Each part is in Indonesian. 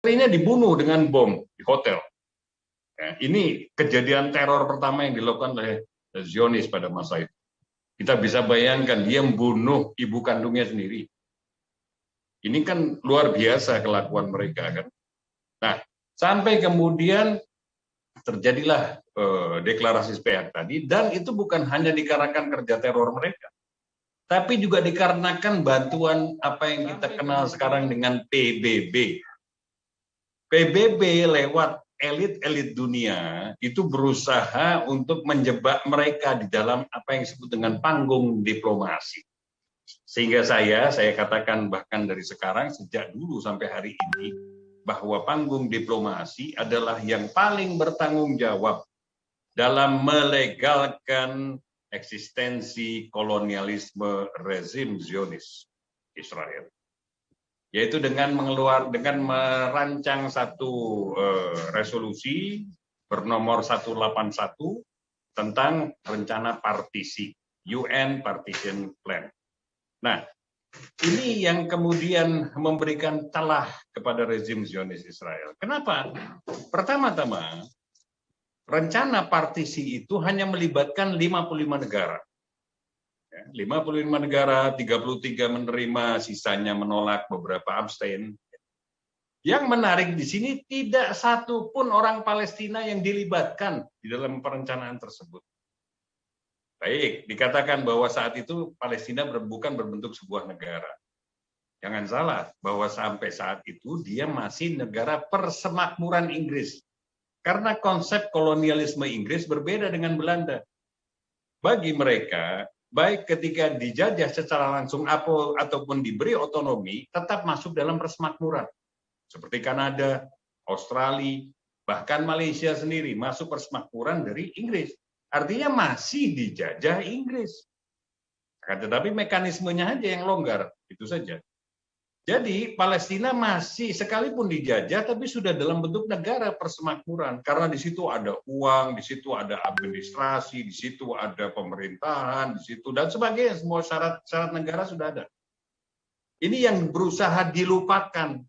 istrinya dibunuh dengan bom di hotel. Ya, ini kejadian teror pertama yang dilakukan oleh Zionis pada masa itu. Kita bisa bayangkan dia membunuh ibu kandungnya sendiri. Ini kan luar biasa kelakuan mereka kan. Nah, sampai kemudian terjadilah deklarasi sepihak tadi, dan itu bukan hanya dikarenakan kerja teror mereka, tapi juga dikarenakan bantuan apa yang kita kenal sekarang dengan PBB. PBB lewat elit-elit dunia itu berusaha untuk menjebak mereka di dalam apa yang disebut dengan panggung diplomasi. Sehingga saya katakan bahkan dari sekarang, sejak dulu sampai hari ini, bahwa panggung diplomasi adalah yang paling bertanggung jawab dalam melegalkan eksistensi kolonialisme rezim Zionis Israel, yaitu dengan merancang satu resolusi bernomor 181 tentang rencana partisi, UN Partition Plan. Nah, ini yang kemudian memberikan celah kepada rezim Zionis Israel. Kenapa? Pertama-tama, rencana partisi itu hanya melibatkan 55 negara. 55 negara, 33 menerima, sisanya menolak, beberapa abstain. Yang menarik di sini, tidak satu pun orang Palestina yang dilibatkan di dalam perencanaan tersebut. Baik, dikatakan bahwa saat itu Palestina bukan berbentuk sebuah negara. Jangan salah, bahwa sampai saat itu dia masih negara persemakmuran Inggris. Karena konsep kolonialisme Inggris berbeda dengan Belanda. Bagi mereka, baik ketika dijajah secara langsung ataupun diberi otonomi, tetap masuk dalam persemakmuran. Seperti Kanada, Australia, bahkan Malaysia sendiri masuk persemakmuran dari Inggris. Artinya masih dijajah Inggris. Tetapi mekanismenya aja yang longgar, itu saja. Jadi Palestina masih sekalipun dijajah tapi sudah dalam bentuk negara persemakmuran, karena di situ ada uang, di situ ada administrasi, di situ ada pemerintahan, di situ dan sebagainya, semua syarat negara sudah ada. Ini yang berusaha dilupakan.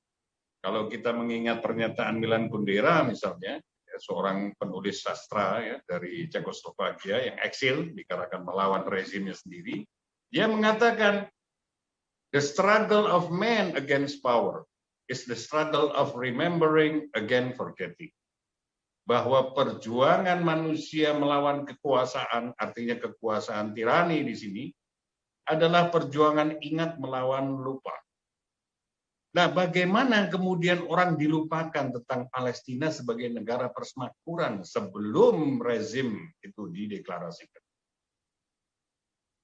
Kalau kita mengingat pernyataan Milan Kundera misalnya, ya, seorang penulis sastra ya, dari Cekoslovakia yang eksil dikarenakan melawan rezimnya sendiri, dia mengatakan, "The struggle of man against power is the struggle of remembering again forgetting." Bahwa perjuangan manusia melawan kekuasaan, artinya kekuasaan tirani di sini, adalah perjuangan ingat melawan lupa. Nah, bagaimana kemudian orang dilupakan tentang Palestina sebagai negara persemakmuran sebelum rezim itu dideklarasikan?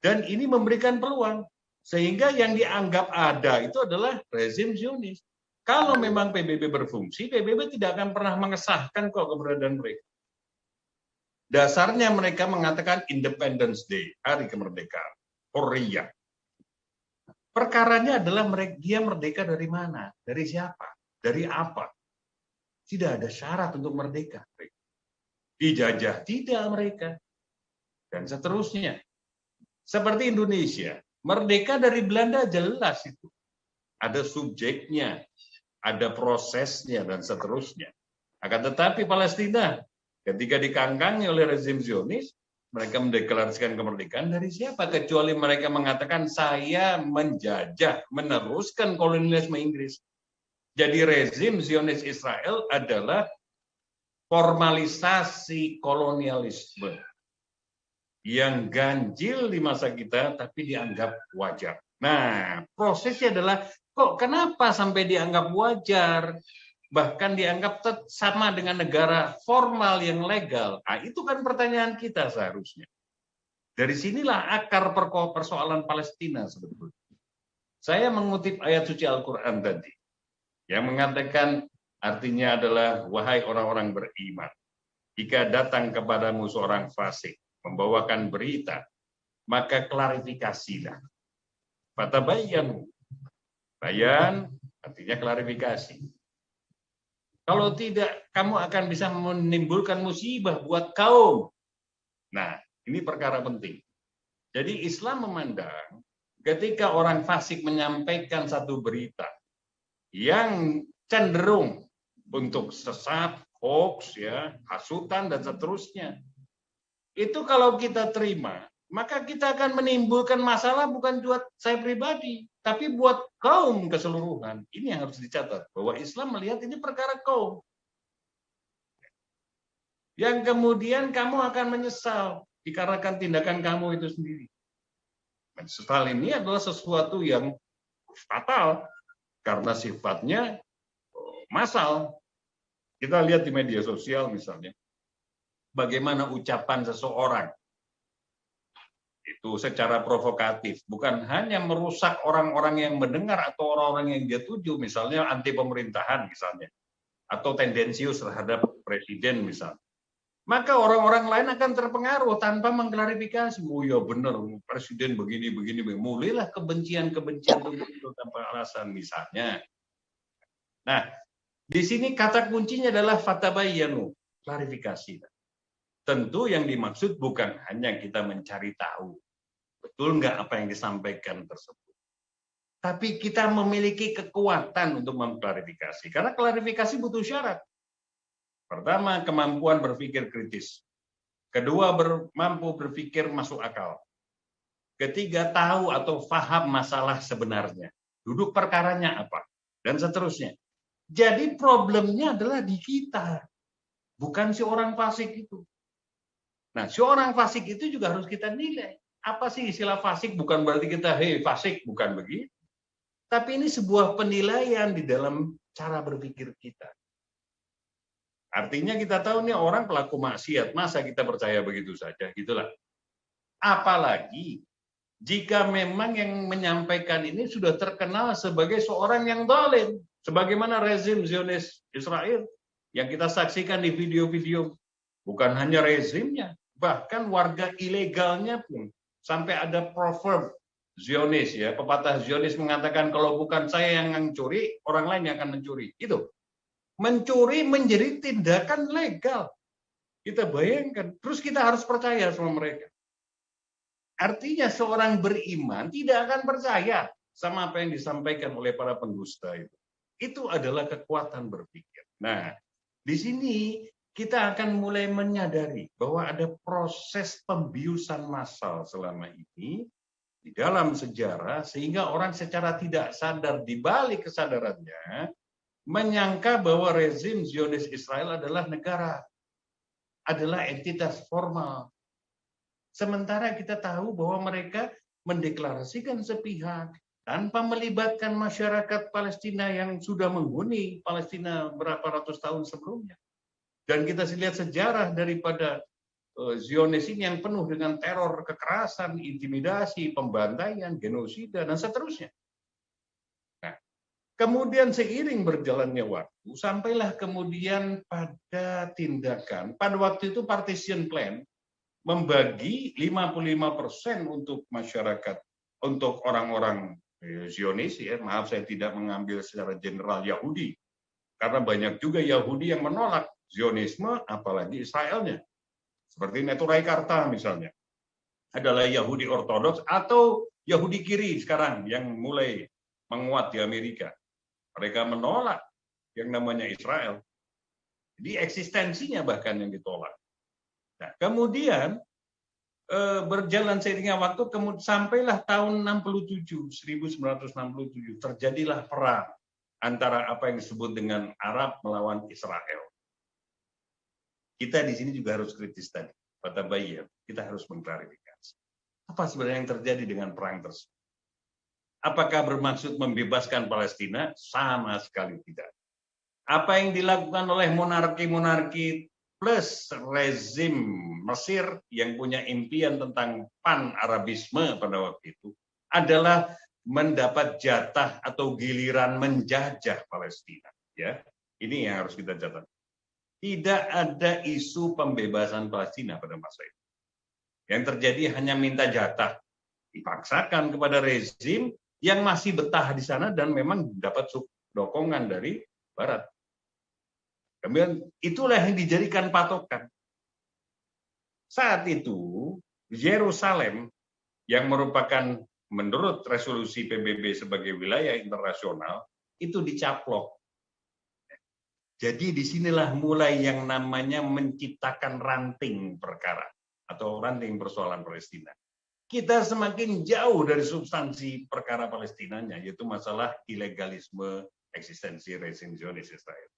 Dan ini memberikan peluang. Sehingga yang dianggap ada itu adalah rezim Zionis. Kalau memang PBB berfungsi, PBB tidak akan pernah mengesahkan kok keberadaan mereka. Dasarnya mereka mengatakan Independence Day, hari kemerdekaan, Hurriyah. Perkaranya adalah dia merdeka dari mana? Dari siapa? Dari apa? Tidak ada syarat untuk merdeka. Dijajah tidak mereka. Dan seterusnya. Seperti Indonesia. Merdeka dari Belanda jelas itu. Ada subjeknya, ada prosesnya, dan seterusnya. Akan tetapi Palestina, ketika dikangkangi oleh rezim Zionis, mereka mendeklarasikan kemerdekaan dari siapa? Kecuali mereka mengatakan, saya menjajah, meneruskan kolonialisme Inggris. Jadi rezim Zionis Israel adalah formalisasi kolonialisme yang ganjil di masa kita, tapi dianggap wajar. Nah, prosesnya adalah, kok kenapa sampai dianggap wajar? Bahkan dianggap sama dengan negara formal yang legal. Nah, itu kan pertanyaan kita seharusnya. Dari sinilah akar persoalan Palestina sebetulnya. Saya mengutip ayat suci Al-Quran tadi, yang mengatakan artinya adalah, wahai orang-orang beriman, jika datang kepadamu seorang fasik, membawakan berita, maka klarifikasilah. Fatabayyanu. Bayan artinya klarifikasi. Kalau tidak, kamu akan bisa menimbulkan musibah buat kaum. Nah, ini perkara penting. Jadi Islam memandang ketika orang fasik menyampaikan satu berita yang cenderung untuk sesat, hoax, ya, hasutan dan seterusnya. Itu kalau kita terima, maka kita akan menimbulkan masalah bukan buat saya pribadi, tapi buat kaum keseluruhan. Ini yang harus dicatat, bahwa Islam melihat ini perkara kaum. Yang kemudian kamu akan menyesal dikarenakan tindakan kamu itu sendiri. Menyesal ini adalah sesuatu yang fatal karena sifatnya massal. Kita lihat di media sosial misalnya, bagaimana ucapan seseorang itu secara provokatif, bukan hanya merusak orang-orang yang mendengar atau orang-orang yang dia tuju, misalnya anti pemerintahan misalnya, atau tendensius terhadap presiden misalnya. Maka orang-orang lain akan terpengaruh tanpa mengklarifikasi. Oh ya benar, presiden begini. Mulailah kebencian-kebencian itu tanpa alasan misalnya. Nah, di sini kata kuncinya adalah fatabayyanu, klarifikasi. Tentu yang dimaksud bukan hanya kita mencari tahu, betul nggak apa yang disampaikan tersebut. Tapi kita memiliki kekuatan untuk mengklarifikasi. Karena klarifikasi butuh syarat. Pertama, kemampuan berpikir kritis. Kedua, mampu berpikir masuk akal. Ketiga, tahu atau paham masalah sebenarnya. Duduk perkaranya apa. Dan seterusnya. Jadi problemnya adalah di kita, bukan si orang fasik itu. Nah, si orang fasik itu juga harus kita nilai. Apa sih istilah fasik? Bukan berarti kita, hei fasik, bukan begitu. Tapi ini sebuah penilaian di dalam cara berpikir kita. Artinya kita tahu nih orang pelaku maksiat, masa kita percaya begitu saja, gitulah. Apalagi jika memang yang menyampaikan ini sudah terkenal sebagai seorang yang zalim. Sebagaimana rezim Zionis Israel yang kita saksikan di video-video, bukan hanya rezimnya, bahkan warga ilegalnya pun. Sampai ada proverb Zionis, ya, pepatah Zionis mengatakan kalau bukan saya yang mencuri, orang lain yang akan mencuri. Itu mencuri menjadi tindakan legal. Kita bayangkan, terus kita harus percaya sama mereka. Artinya seorang beriman tidak akan percaya sama apa yang disampaikan oleh para pendusta itu. Itu adalah kekuatan berpikir. Nah, di sini kita akan mulai menyadari bahwa ada proses pembiusan massal selama ini di dalam sejarah, sehingga orang secara tidak sadar di balik kesadarannya menyangka bahwa rezim Zionis Israel adalah negara, adalah entitas formal. Sementara kita tahu bahwa mereka mendeklarasikan sepihak, tanpa melibatkan masyarakat Palestina yang sudah menghuni Palestina berapa ratus tahun sebelumnya. Dan kita lihat sejarah daripada Zionis ini yang penuh dengan teror, kekerasan, intimidasi, pembantaian, genosida, dan seterusnya. Nah, kemudian seiring berjalannya waktu, sampailah kemudian pada tindakan, pada waktu itu partition plan, membagi 55% untuk masyarakat, untuk orang-orang Zionis, ya, maaf saya tidak mengambil secara general Yahudi, karena banyak juga Yahudi yang menolak Zionisme, apalagi Israelnya. Seperti Neturai Karta misalnya, adalah Yahudi Ortodoks atau Yahudi kiri sekarang yang mulai menguat di Amerika. Mereka menolak yang namanya Israel. Jadi eksistensinya bahkan yang ditolak. Nah, kemudian berjalan seiringnya waktu, kemudian sampailah tahun 1967, terjadilah perang antara apa yang disebut dengan Arab melawan Israel. Kita di sini juga harus kritis tadi, kata Bayer, kita harus mengklarifikasi. Apa sebenarnya yang terjadi dengan perang tersebut? Apakah bermaksud membebaskan Palestina? Sama sekali tidak. Apa yang dilakukan oleh monarki-monarki plus rezim Mesir yang punya impian tentang pan-Arabisme pada waktu itu adalah mendapat jatah atau giliran menjajah Palestina. Ya, ini yang harus kita catat. Tidak ada isu pembebasan Palestina pada masa itu. Yang terjadi hanya minta jatah, dipaksakan kepada rezim yang masih betah di sana dan memang dapat dukungan dari Barat. Kemudian itulah yang dijadikan patokan. Saat itu Yerusalem yang merupakan menurut resolusi PBB sebagai wilayah internasional itu dicaplok. Jadi disinilah mulai yang namanya menciptakan ranting perkara atau ranting persoalan Palestina. Kita semakin jauh dari substansi perkara Palestinanya, yaitu masalah ilegalisme eksistensi rezim Zionis Israel.